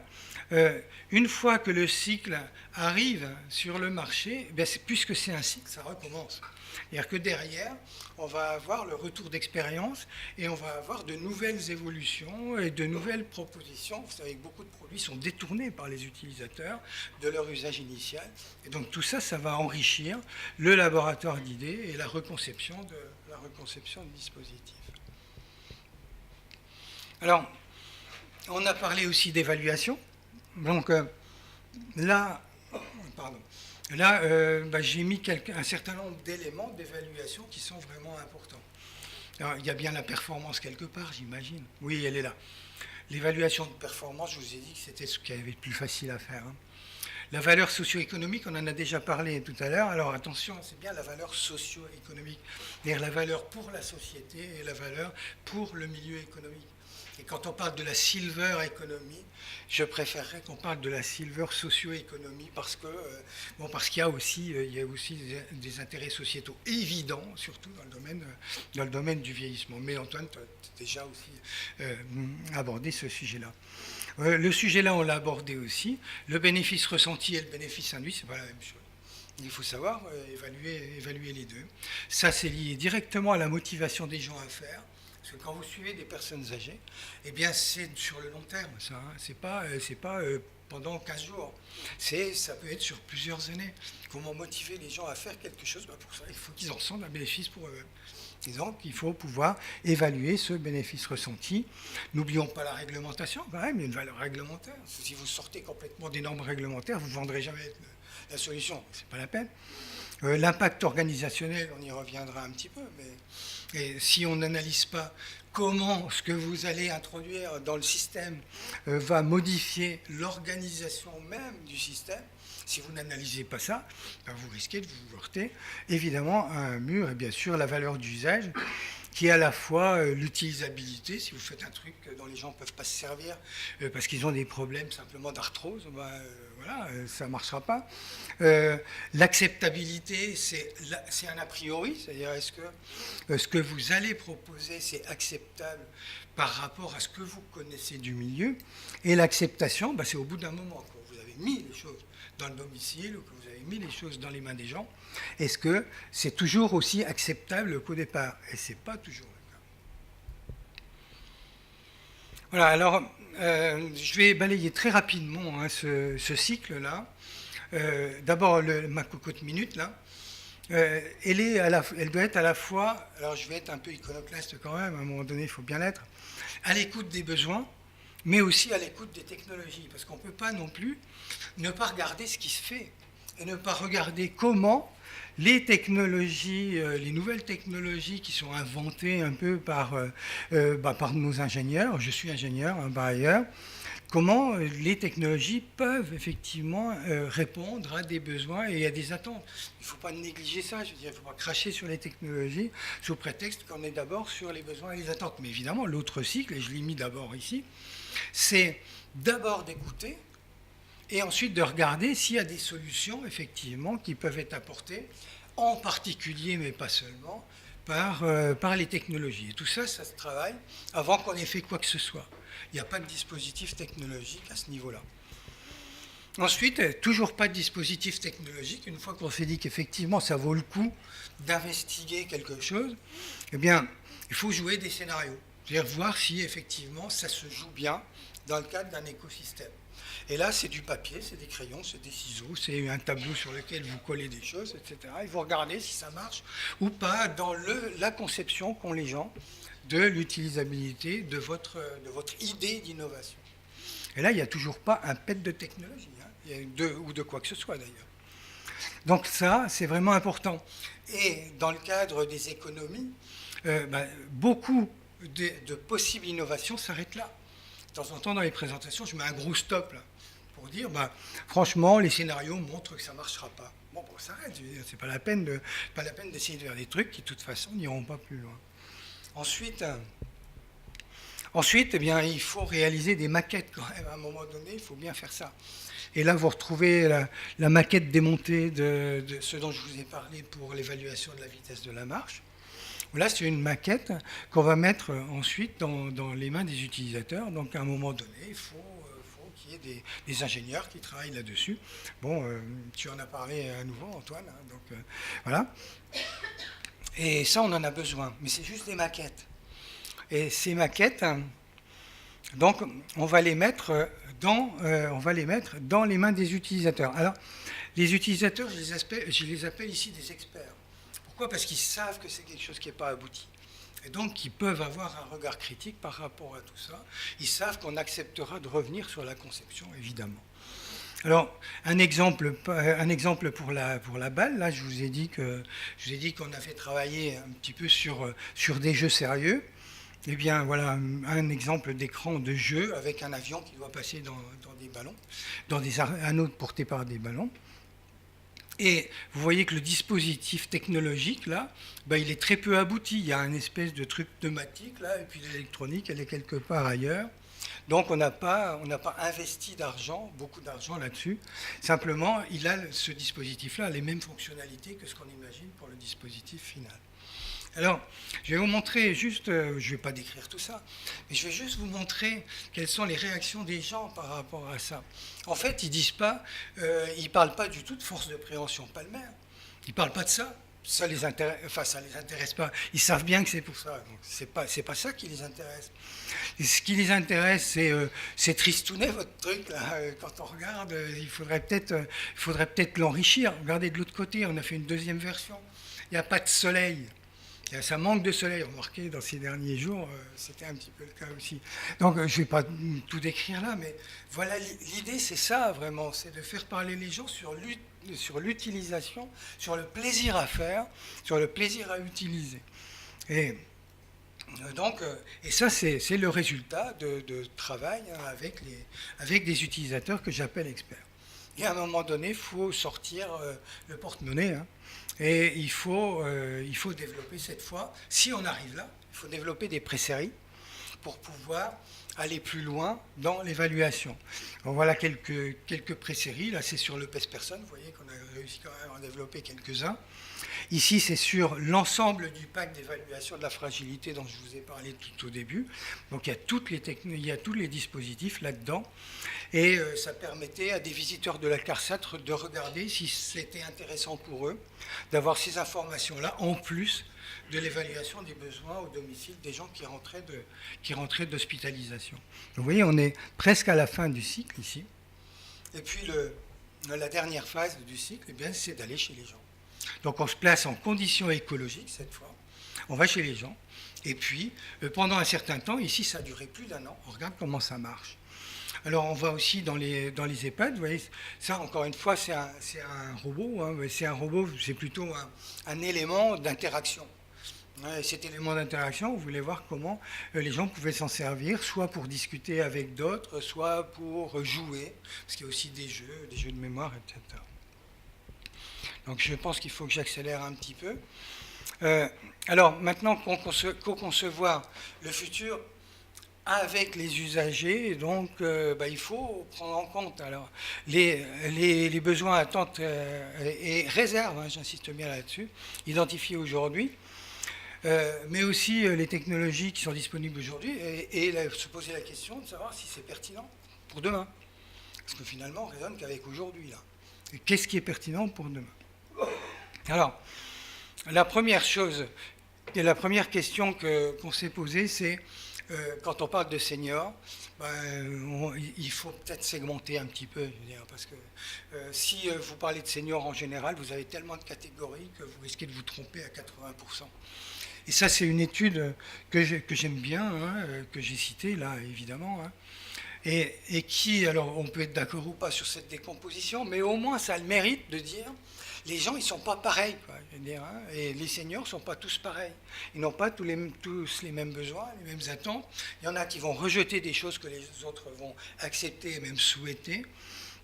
Speaker 2: une fois que le cycle arrive sur le marché, puisque c'est un cycle, ça recommence. C'est-à-dire que derrière, on va avoir le retour d'expérience et on va avoir de nouvelles évolutions et de nouvelles propositions. Vous savez que beaucoup de produits sont détournés par les utilisateurs de leur usage initial. Et donc tout ça, ça va enrichir le laboratoire d'idées et la reconception de dispositifs. Alors, on a parlé aussi d'évaluation. Donc là, j'ai mis un certain nombre d'éléments d'évaluation qui sont vraiment importants. Alors, il y a bien la performance quelque part, j'imagine. Oui, elle est là. L'évaluation de performance, je vous ai dit que c'était ce qui avait le plus facile à faire. La valeur socio-économique, on en a déjà parlé tout à l'heure. Alors attention, c'est bien la valeur socio-économique, c'est-à-dire la valeur pour la société et la valeur pour le milieu économique. Et quand on parle de la silver economy, je préférerais qu'on parle de la silver socio-économie parce qu'il y a aussi des intérêts sociétaux évidents, surtout dans le domaine du vieillissement. Mais Antoine, tu as déjà aussi abordé ce sujet-là. Le sujet-là, on l'a abordé aussi. Le bénéfice ressenti et le bénéfice induit, ce n'est pas la même chose. Il faut savoir évaluer les deux. Ça, c'est lié directement à la motivation des gens à faire. Parce que quand vous suivez des personnes âgées, eh bien c'est sur le long terme, ça. C'est pas pendant 15 jours. Ça peut être sur plusieurs années. Comment motiver les gens à faire quelque chose? Pour ça, il faut qu'ils en ressentent un bénéfice pour eux-mêmes. Et donc, il faut pouvoir évaluer ce bénéfice ressenti. N'oublions pas la réglementation, quand même, il y a une valeur réglementaire. Si vous sortez complètement des normes réglementaires, vous ne vendrez jamais la solution. Ce n'est pas la peine. L'impact organisationnel, on y reviendra un petit peu, mais si on n'analyse pas comment ce que vous allez introduire dans le système va modifier l'organisation même du système, si vous n'analysez pas ça, vous risquez de vous heurter évidemment à un mur, et bien sûr la valeur d'usage, qui est à la fois l'utilisabilité, si vous faites un truc dont les gens ne peuvent pas se servir parce qu'ils ont des problèmes simplement d'arthrose, ça ne marchera pas. L'acceptabilité, c'est un a priori, c'est-à-dire est-ce que ce que vous allez proposer, c'est acceptable par rapport à ce que vous connaissez du milieu. Et l'acceptation, c'est au bout d'un moment, quand vous avez mis les choses dans le domicile ou que vous avez mis les choses dans les mains des gens, est-ce que c'est toujours aussi acceptable qu'au départ? Et ce n'est pas toujours le cas. Voilà, alors je vais balayer très rapidement ce cycle-là. D'abord, ma cocotte minute, là, elle doit être à la fois, alors je vais être un peu iconoclaste quand même, à un moment donné, il faut bien l'être, à l'écoute des besoins, mais aussi à l'écoute des technologies, parce qu'on ne peut pas non plus ne pas regarder ce qui se fait, et ne pas regarder comment les technologies, les nouvelles technologies qui sont inventées un peu par nos ingénieurs, je suis ingénieur par ailleurs, comment les technologies peuvent effectivement répondre à des besoins et à des attentes. Il ne faut pas négliger ça, je veux dire, il ne faut pas cracher sur les technologies sous prétexte qu'on est d'abord sur les besoins et les attentes. Mais évidemment, l'autre cycle, et je l'ai mis d'abord ici, c'est d'abord d'écouter et ensuite de regarder s'il y a des solutions, effectivement, qui peuvent être apportées, en particulier, mais pas seulement, par les technologies. Et tout ça, ça se travaille avant qu'on ait fait quoi que ce soit. Il n'y a pas de dispositif technologique à ce niveau-là. Ensuite, toujours pas de dispositif technologique. Une fois qu'on s'est dit qu'effectivement, ça vaut le coup d'investiguer quelque chose, eh bien, il faut jouer des scénarios. C'est-à-dire voir si, effectivement, ça se joue bien dans le cadre d'un écosystème. Et là, c'est du papier, c'est des crayons, c'est des ciseaux, c'est un tableau sur lequel vous collez des choses, etc. Et vous regardez si ça marche ou pas dans la conception qu'ont les gens de l'utilisabilité de votre idée d'innovation. Et là, il n'y a toujours pas un pet de technologie, hein. Il y a ou de quoi que ce soit d'ailleurs. Donc ça, c'est vraiment important. Et dans le cadre des économies, beaucoup de possibles innovations s'arrêtent là. De temps en temps, dans les présentations, je mets un gros stop là, pour dire, franchement, les scénarios montrent que ça ne marchera pas. Bon, ça arrête, c'est pas la peine d'essayer de faire des trucs qui, de toute façon, n'iront pas plus loin. Ensuite, eh bien, il faut réaliser des maquettes quand même. À un moment donné, il faut bien faire ça. Et là, vous retrouvez la maquette démontée de ce dont je vous ai parlé pour l'évaluation de la vitesse de la marche. Là, c'est une maquette qu'on va mettre ensuite dans les mains des utilisateurs. Donc, à un moment donné, il faut qu'il y ait des ingénieurs qui travaillent là-dessus. Bon, tu en as parlé à nouveau, Antoine. Hein, donc, voilà. Et ça, on en a besoin. Mais c'est juste des maquettes. Et ces maquettes, donc, on va les mettre dans les mains des utilisateurs. Alors, les utilisateurs, je les appelle ici des experts. Pourquoi ? Parce qu'ils savent que c'est quelque chose qui n'est pas abouti. Et donc, ils peuvent avoir un regard critique par rapport à tout ça. Ils savent qu'on acceptera de revenir sur la conception, évidemment. Alors, un exemple pour la balle, là, je vous ai dit qu'on avait travaillé un petit peu sur des jeux sérieux. Eh bien, voilà un exemple d'écran de jeu avec un avion qui doit passer dans des ballons, dans des anneaux portés par des ballons. Et vous voyez que le dispositif technologique, là, il est très peu abouti. Il y a un espèce de truc pneumatique, là, et puis l'électronique, elle est quelque part ailleurs. Donc, on n'a pas investi beaucoup d'argent là-dessus. Simplement, ce dispositif-là a les mêmes fonctionnalités que ce qu'on imagine pour le dispositif final. Alors, je vais vous montrer juste, je ne vais pas décrire tout ça, mais je vais juste vous montrer quelles sont les réactions des gens par rapport à ça. En fait, ils ne parlent pas du tout de force de préhension palmaire. Ils ne parlent pas de ça. Ça les intéresse pas. Ils savent bien que c'est pour ça. Donc, c'est pas ça qui les intéresse. Et ce qui les intéresse, c'est tristounet, votre truc, là. Quand on regarde, il faudrait peut-être l'enrichir. Regardez de l'autre côté, on a fait une deuxième version. Il n'y a pas de soleil. Ça manque de soleil, remarquez, dans ces derniers jours, c'était un petit peu le cas aussi. Donc, je ne vais pas tout décrire là, mais voilà, l'idée, c'est ça, vraiment, c'est de faire parler les gens sur l'utilisation, sur le plaisir à faire, sur le plaisir à utiliser. Et ça, c'est le résultat de travail, hein, avec des utilisateurs que j'appelle experts. Et à un moment donné, il faut sortir le porte-monnaie, hein. Et il faut développer cette fois, si on arrive là, il faut développer des pré-séries pour pouvoir aller plus loin dans l'évaluation. Voilà quelques pré-séries. Là, c'est sur le PES-Personne. Vous voyez qu'on a réussi quand même à en développer quelques-uns. Ici, c'est sur l'ensemble du pack d'évaluation de la fragilité dont je vous ai parlé tout au début. Donc, il y a tous les dispositifs là-dedans. Et ça permettait à des visiteurs de la CARSAT de regarder si c'était intéressant pour eux d'avoir ces informations-là, en plus de l'évaluation des besoins au domicile des gens qui rentraient d'hospitalisation. Vous voyez, on est presque à la fin du cycle ici. Et puis, la dernière phase du cycle, c'est d'aller chez les gens. Donc, on se place en conditions écologiques, cette fois. On va chez les gens. Et puis, pendant un certain temps, ici, ça a duré plus d'1 an. On regarde comment ça marche. Alors, on va aussi dans les EHPAD. Vous voyez, ça, encore une fois, c'est un robot. Hein, c'est un robot, c'est plutôt un élément d'interaction. Cet élément d'interaction, vous voulez voir comment les gens pouvaient s'en servir, soit pour discuter avec d'autres, soit pour jouer, parce qu'il y a aussi des jeux de mémoire, etc. Donc, je pense qu'il faut que j'accélère un petit peu. Alors, maintenant qu'on concevoir le futur avec les usagers, donc il faut prendre en compte alors, les besoins, attentes et réserves, hein, j'insiste bien là-dessus, identifiés aujourd'hui, mais aussi les technologies qui sont disponibles aujourd'hui, et se poser la question de savoir si c'est pertinent pour demain. Parce que finalement, on ne raisonne qu'avec aujourd'hui, là. Et qu'est-ce qui est pertinent pour demain ? Alors, la première question qu'on s'est posée, c'est quand on parle de seniors, il faut peut-être segmenter un petit peu, je veux dire, parce que si vous parlez de seniors en général, vous avez tellement de catégories que vous risquez de vous tromper à 80%. Et ça, c'est une étude que j'aime bien, hein, que j'ai citée là, évidemment. Hein. et qui, alors on peut être d'accord ou pas sur cette décomposition, mais au moins ça a le mérite de dire les gens, ils ne sont pas pareils, quoi, je veux dire, hein, et les seniors ne sont pas tous pareils. Ils n'ont pas tous les mêmes besoins, les mêmes attentes. Il y en a qui vont rejeter des choses que les autres vont accepter et même souhaiter.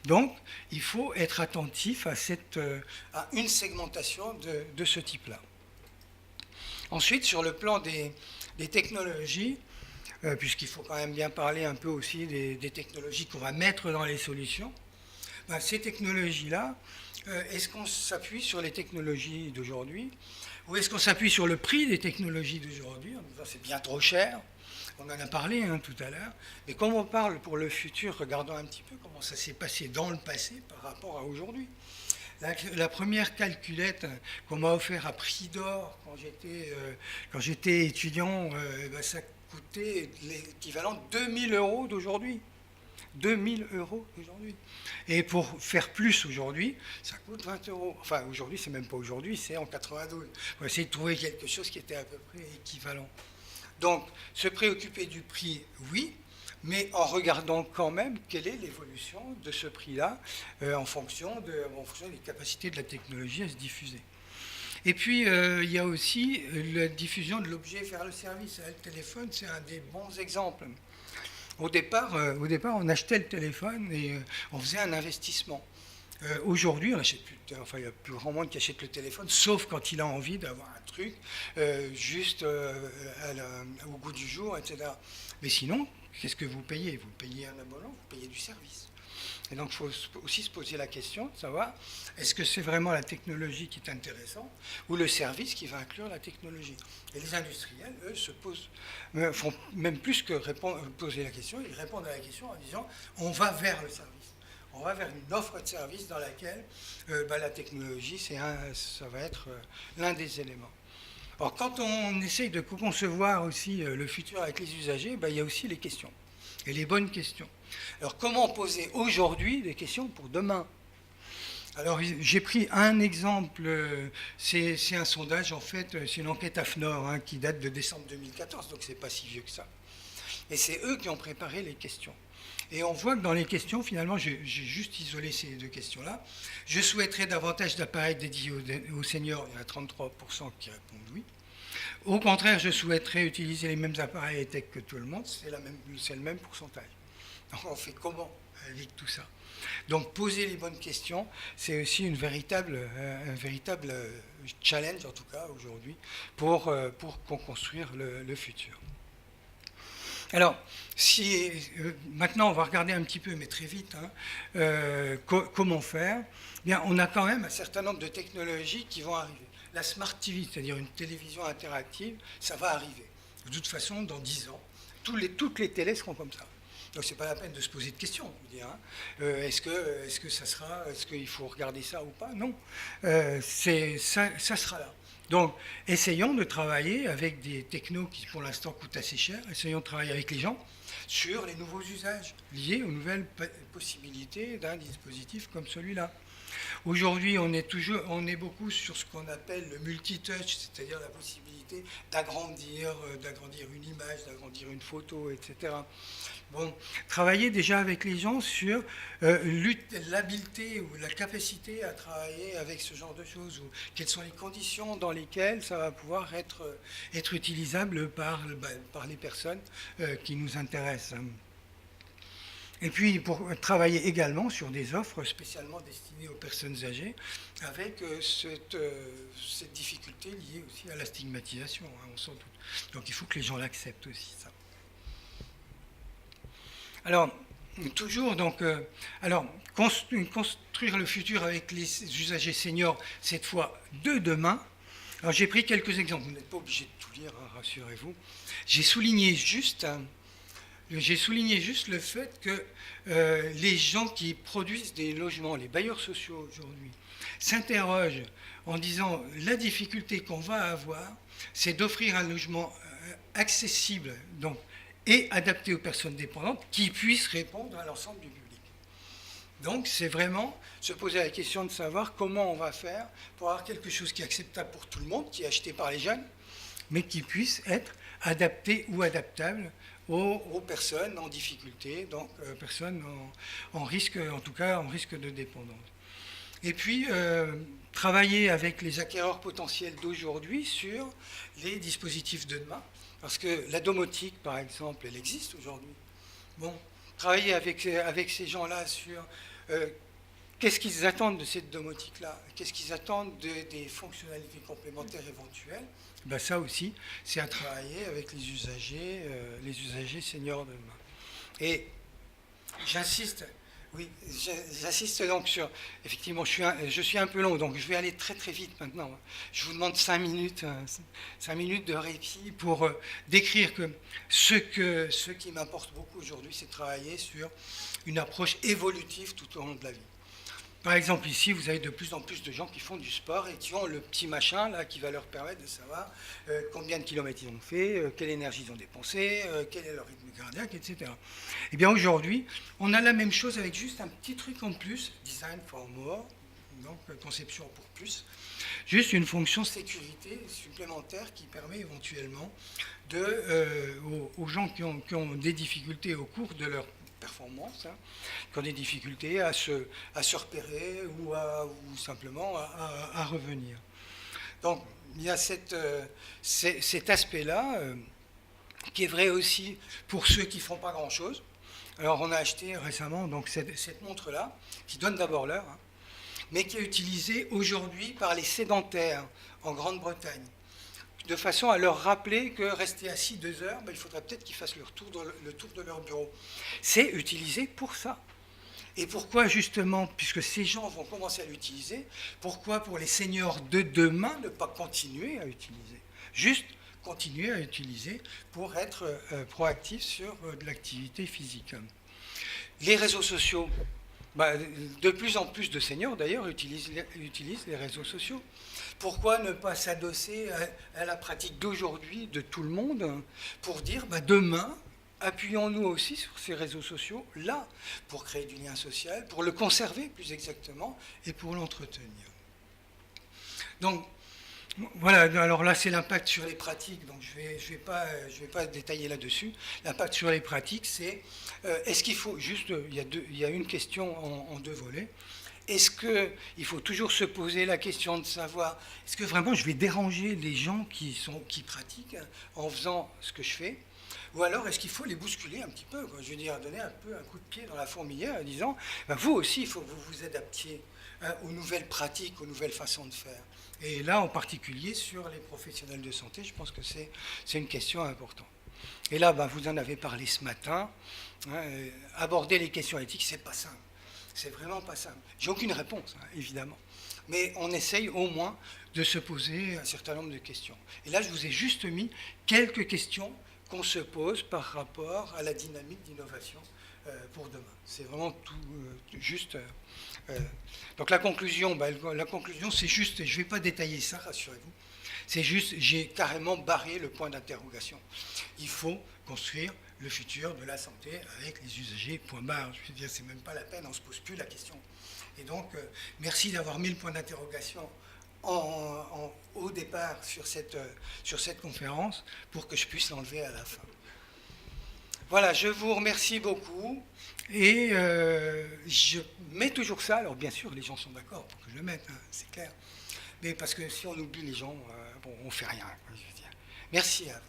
Speaker 2: Donc, il faut être attentif à une segmentation de ce type-là. Ensuite, sur le plan des technologies, puisqu'il faut quand même bien parler un peu aussi des technologies qu'on va mettre dans les solutions, ben, ces technologies-là, est-ce qu'on s'appuie sur les technologies d'aujourd'hui ou est-ce qu'on s'appuie sur le prix des technologies d'aujourd'hui en disant c'est bien trop cher? On en a parlé tout à l'heure. Mais comme on parle pour le futur, regardons un petit peu comment ça s'est passé dans le passé par rapport à aujourd'hui. La première calculette qu'on m'a offert à prix d'or quand j'étais étudiant, ben, ça coûtait l'équivalent de 2000 € d'aujourd'hui. 2000 € aujourd'hui. Et pour faire plus aujourd'hui, ça coûte 20 €. Enfin, aujourd'hui, c'est même pas aujourd'hui, c'est en 92. On va essayer de trouver quelque chose qui était à peu près équivalent. Donc, se préoccuper du prix, oui, mais en regardant quand même quelle est l'évolution de ce prix-là en fonction des capacités de la technologie à se diffuser. Et puis, il y a aussi la diffusion de l'objet vers le service. Le téléphone, c'est un des bons exemples. Au départ, on achetait le téléphone et on faisait un investissement. Aujourd'hui, on n'achète plus. Enfin, il n'y a plus grand monde qui achète le téléphone, sauf quand il a envie d'avoir un truc juste au goût du jour, etc. Mais sinon, qu'est-ce que vous payez? Vous payez un abonnement, vous payez du service. Et donc, il faut aussi se poser la question de savoir est-ce que c'est vraiment la technologie qui est intéressante ou le service qui va inclure la technologie. Et les industriels, eux, font même plus que poser la question, ils répondent à la question en disant on va vers le service. On va vers une offre de service dans laquelle la technologie, ça va être l'un des éléments. Alors, quand on essaye de concevoir aussi le futur avec les usagers, il y a aussi les questions, et les bonnes questions. Alors, comment poser aujourd'hui des questions pour demain? Alors, j'ai pris un exemple, c'est un sondage, en fait, c'est une enquête AFNOR qui date de décembre 2014, donc c'est pas si vieux que ça. Et c'est eux qui ont préparé les questions. Et on voit que dans les questions, finalement, j'ai juste isolé ces deux questions-là. Je souhaiterais davantage d'appareils dédiés aux seniors, il y en a 33% qui répondent oui. Au contraire, je souhaiterais utiliser les mêmes appareils tech que tout le monde, c'est le même pourcentage. Donc on fait comment avec tout ça? Donc poser les bonnes questions, c'est aussi un véritable challenge, en tout cas aujourd'hui, pour construire le futur. Alors, maintenant on va regarder un petit peu, mais très vite, comment faire. Bien, on a quand même un certain nombre de technologies qui vont arriver. La Smart TV, c'est-à-dire une télévision interactive, ça va arriver. De toute façon, dans 10 ans, toutes les télés seront comme ça. Donc c'est pas la peine de se poser de questions. Est-ce qu'il faut regarder ça ou pas? Non, ça sera là. Donc essayons de travailler avec des technos qui pour l'instant coûtent assez cher. Essayons de travailler avec les gens sur les nouveaux usages liés aux nouvelles possibilités d'un dispositif comme celui-là. Aujourd'hui, on est beaucoup sur ce qu'on appelle le multitouch, c'est-à-dire la possibilité d'agrandir une image, d'agrandir une photo, etc. Bon, travailler déjà avec les gens sur l'habileté ou la capacité à travailler avec ce genre de choses, ou quelles sont les conditions dans lesquelles ça va pouvoir être utilisable par les personnes qui nous intéressent. Et puis pour travailler également sur des offres spécialement destinées aux personnes âgées, avec cette difficulté liée aussi à la stigmatisation, on s'en doute. Donc il faut que les gens l'acceptent aussi, ça. Alors, toujours, construire le futur avec les usagers seniors, cette fois de demain. Alors j'ai pris quelques exemples, vous n'êtes pas obligé de tout lire, rassurez-vous. J'ai souligné juste le fait que les gens qui produisent des logements, les bailleurs sociaux aujourd'hui, s'interrogent en disant la difficulté qu'on va avoir, c'est d'offrir un logement accessible et adapté aux personnes dépendantes qui puisse répondre à l'ensemble du public. Donc c'est vraiment se poser la question de savoir comment on va faire pour avoir quelque chose qui est acceptable pour tout le monde, qui est acheté par les jeunes, mais qui puisse être adapté ou adaptable aux personnes en difficulté, donc personnes en risque, en tout cas en risque de dépendance. Et puis, travailler avec les acquéreurs potentiels d'aujourd'hui sur les dispositifs de demain, parce que la domotique, par exemple, elle existe aujourd'hui. Bon, travailler avec ces gens-là sur qu'est-ce qu'ils attendent de cette domotique-là, qu'est-ce qu'ils attendent des fonctionnalités complémentaires éventuelles, ben ça aussi, c'est à travailler avec les usagers seniors de demain. Et j'insiste donc sur... Effectivement, je suis un peu long, donc je vais aller très très vite maintenant. Je vous demande 5 minutes de répit pour décrire que ce qui m'importe beaucoup aujourd'hui, c'est de travailler sur une approche évolutive tout au long de la vie. Par exemple, ici, vous avez de plus en plus de gens qui font du sport et qui ont le petit machin là qui va leur permettre de savoir combien de kilomètres ils ont fait, quelle énergie ils ont dépensé, quel est leur rythme cardiaque, etc. Eh bien, aujourd'hui, on a la même chose avec juste un petit truc en plus, design for more, donc conception pour plus, juste une fonction sécurité supplémentaire qui permet éventuellement aux gens qui ont des difficultés au cours de leur performance, qui ont des difficultés à se repérer ou simplement à revenir. Donc il y a cet aspect-là qui est vrai aussi pour ceux qui ne font pas grand-chose. Alors on a acheté récemment donc, cette montre-là, qui donne d'abord l'heure, mais qui est utilisée aujourd'hui par les sédentaires en Grande-Bretagne, de façon à leur rappeler que rester assis 2 heures, il faudrait peut-être qu'ils fassent le tour de leur bureau. C'est utilisé pour ça. Et pourquoi justement, puisque ces gens vont commencer à l'utiliser, pourquoi pour les seniors de demain ne pas continuer à utiliser? Juste continuer à utiliser pour être proactif sur de l'activité physique. Les réseaux sociaux, de plus en plus de seniors d'ailleurs utilisent les réseaux sociaux. Pourquoi ne pas s'adosser à la pratique d'aujourd'hui de tout le monde pour dire demain, appuyons-nous aussi sur ces réseaux sociaux, là, pour créer du lien social, pour le conserver plus exactement et pour l'entretenir. Donc, voilà, alors là c'est l'impact sur les pratiques, donc je vais pas détailler là-dessus. L'impact sur les pratiques, c'est, est-ce qu'il faut, juste, il y a une question en 2 volets. Est-ce qu'il faut toujours se poser la question de savoir, est-ce que vraiment je vais déranger les gens qui pratiquent en faisant ce que je fais? Ou alors est-ce qu'il faut les bousculer un petit peu, quoi? Je veux dire, donner un peu un coup de pied dans la fourmilière en disant, vous aussi, il faut que vous vous adaptiez aux nouvelles pratiques, aux nouvelles façons de faire. Et là, en particulier, sur les professionnels de santé, je pense que c'est une question importante. Et là, vous en avez parlé ce matin, aborder les questions éthiques, c'est pas simple. C'est vraiment pas simple. J'ai aucune réponse, évidemment. Mais on essaye au moins de se poser un certain nombre de questions. Et là, je vous ai juste mis quelques questions qu'on se pose par rapport à la dynamique d'innovation pour demain. C'est vraiment tout juste. Donc la conclusion, c'est juste, je ne vais pas détailler ça, rassurez-vous. C'est juste, j'ai carrément barré le point d'interrogation. Il faut construire le futur de la santé avec les usagers, point barre. Je veux dire, c'est même pas la peine, on ne se pose plus la question. Et donc, merci d'avoir mis le point d'interrogation au départ sur cette conférence pour que je puisse l'enlever à la fin. Voilà, je vous remercie beaucoup et je mets toujours ça. Alors bien sûr, les gens sont d'accord pour que je le mette, c'est clair. Mais parce que si on oublie les gens, on ne fait rien. Je veux dire. Merci à vous.